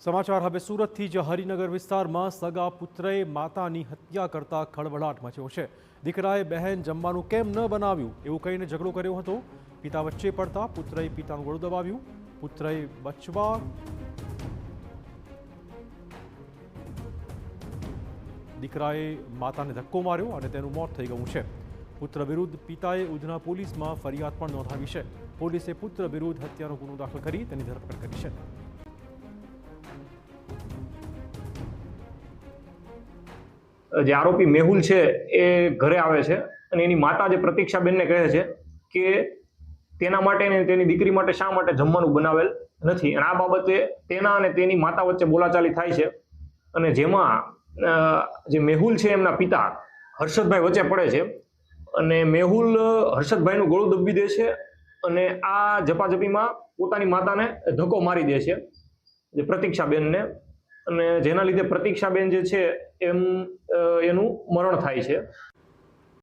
સમાચાર હવે સુરતથી જ હરિનગર વિસ્તારમાં સગા પુત્રએ માતાની હત્યા કરતા ખળભળાટ મચ્યો છે। દીકરાએ બહેન જમવાનું કેમ ન બનાવ્યું એવું કહીને ઝઘડો કર્યો હતો। પિતા વચ્ચે પડતા પુત્રએ પિતાનું ગળું દબાવ્યું। પુત્રએ બચવા દીકરાએ માતાને ધક્કો માર્યો અને તેનું મોત થઈ ગયું છે। પુત્ર વિરુદ્ધ પિતાએ ઉધના પોલીસમાં ફરિયાદ પણ નોંધાવી છે। પોલીસે પુત્ર વિરુદ્ધ હત્યાનો ગુનો દાખલ કરી તેની ધરપકડ કરી છે। જે આરોપી મેહુલ છે એ ઘરે આવે છે અને એની માતા જે પ્રતીક્ષાબેનને કહે છે કે તેના માટે ને તેની દીકરી માટે શા માટે જમવાનું બનાવેલ નથી, અને આ બાબતે તેના અને તેની માતા વચ્ચે બોલાચાલી થાય છે અને જેમાં જે મેહુલ છે એમના પિતા હર્ષદભાઈ વચ્ચે પડે છે અને મેહુલ હર્ષદભાઈનું ગળું દબી દે છે અને આ ઝપાઝપીમાં પોતાની માતાને ધક્કો મારી દે છે, જે પ્રતીક્ષાબેનને, અને જેના લીધે પ્રતીક્ષાબેન જે છે એનું મરણ થાય છે।